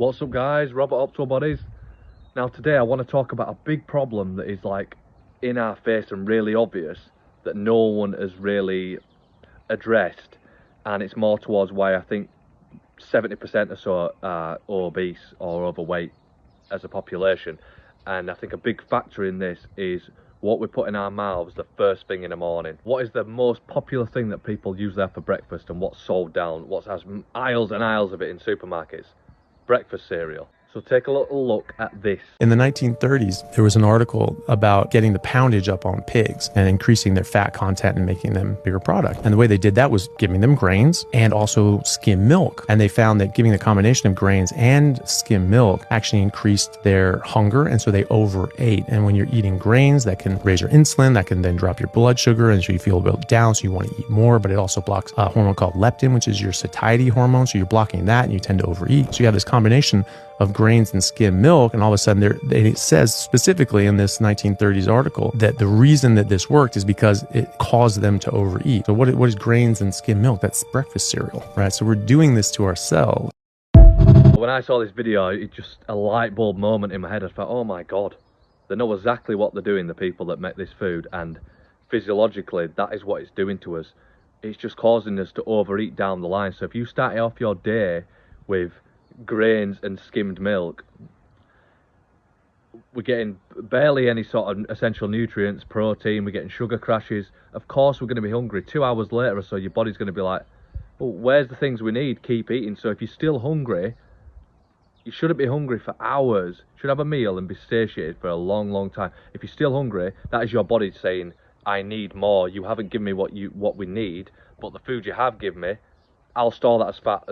What's up guys, Robert Opto Bodies. Now today I want to talk about a big problem that is like in our face and really obvious that no one has really addressed, and it's more towards why I think 70% or so are obese or overweight as a population. And I think a big factor in this is what we put in our mouths the first thing in the morning. What is the most popular thing that people use there for breakfast, and what's sold down, what has aisles and aisles of it in supermarkets? Breakfast cereal. So take a little look at this. In the 1930s, there was an article about getting the poundage up on pigs and increasing their fat content and making them a bigger product. And the way they did that was giving them grains and also skim milk. And they found that giving the combination of grains and skim milk actually increased their hunger, and so they overate. And when you're eating grains, that can raise your insulin, that can then drop your blood sugar, and so you feel a bit down, so you want to eat more. But it also blocks a hormone called leptin, which is your satiety hormone, so you're blocking that and you tend to overeat. So you have this combination of grains and skim milk, and all of a sudden it says specifically in this 1930s article that the reason that this worked is because it caused them to overeat. So what is grains and skim milk? That's breakfast cereal, right? So we're doing this to ourselves. When I saw this video, it just a light bulb moment in my head. I thought, oh my god, they know exactly what they're doing, the people that make this food, and physiologically that is what it's doing to us. It's just causing us to overeat down the line. So if you start off your day with grains and skimmed milk, we're getting barely any sort of essential nutrients, protein, we're getting sugar crashes. Of course we're going to be hungry. 2 hours later or so, your body's going to be like, well, where's the things we need? Keep eating. So if you're still hungry, you shouldn't be hungry for hours. You should have a meal and be satiated for a long time. If you're still hungry, that is your body saying, I need more. You haven't given me what we need, but the food you have given me, I'll store that as fat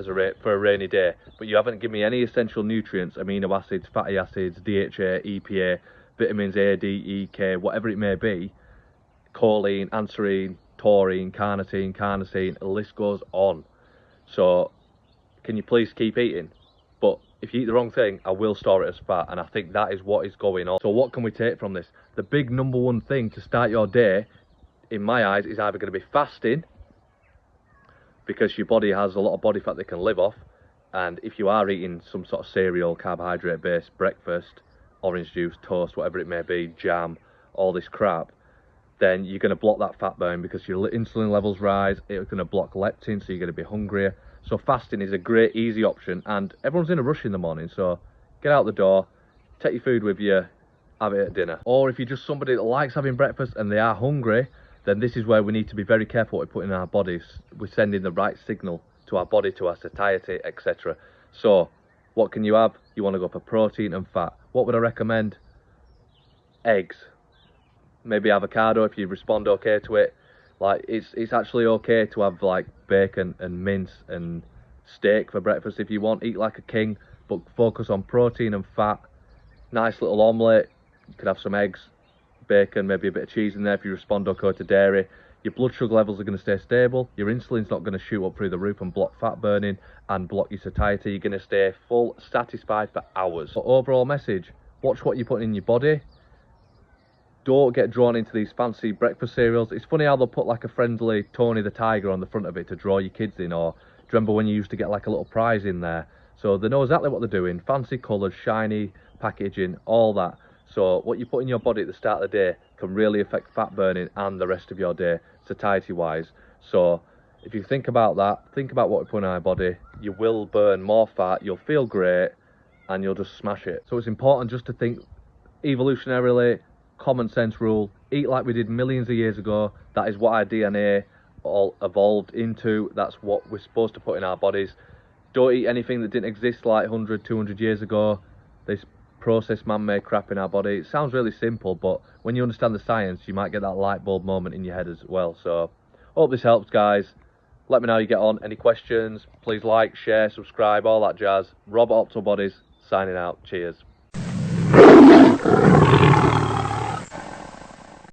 for a rainy day, but you haven't given me any essential nutrients, amino acids, fatty acids, DHA, EPA, vitamins A, D, E, K, whatever it may be, choline, anserine, taurine, carnosine, the list goes on. So can you please keep eating? But if you eat the wrong thing, I will store it as fat, and I think that is what is going on. So what can we take from this? The big number one thing to start your day, in my eyes, is either going to be fasting, because your body has a lot of body fat they can live off, and if you are eating some sort of cereal, carbohydrate based breakfast, orange juice, toast, whatever it may be, jam, all this crap, then you're going to block that fat burn because your insulin levels rise. It's going to block leptin, so you're going to be hungrier. So fasting is a great easy option, and everyone's in a rush in the morning, so get out the door, take your food with you, have it at dinner. Or if you're just somebody that likes having breakfast and they are hungry, then this is where we need to be very careful what we put in our bodies. We're sending the right signal to our body, to our satiety, etc. So what can you have? You want to go for protein and fat. What would I recommend? Eggs, maybe avocado if you respond okay to it. Like it's actually okay to have like bacon and mince and steak for breakfast if you want. Eat like a king, but focus on protein and fat. Nice little omelette. You could have some eggs, bacon, maybe a bit of cheese in there if you respond okay to dairy. Your blood sugar levels are going to stay stable. Your insulin's not going to shoot up through the roof and block fat burning and block your satiety. You're going to stay full, satisfied for hours. So overall message, watch what you're putting in your body. Don't get drawn into these fancy breakfast cereals. It's funny how they'll put like a friendly Tony the Tiger on the front of it to draw your kids in, or do you remember when you used to get like a little prize in there? So they know exactly what they're doing. Fancy colours, shiny packaging, all that. So what you put in your body at the start of the day can really affect fat burning and the rest of your day, satiety wise. So if you think about that, think about what we put in our body, you will burn more fat, you'll feel great, and you'll just smash it. So it's important just to think evolutionarily, common sense rule, eat like we did millions of years ago. That is what our DNA all evolved into. That's what we're supposed to put in our bodies. Don't eat anything that didn't exist like 100, 200 years ago. This processed man-made crap in our body. It sounds really simple, but when you understand the science, you might get that light bulb moment in your head as well. So hope this helps, guys. Let me know how you get on. Any questions, please like, share, subscribe, all that jazz. Robert Opto Bodies signing out. Cheers.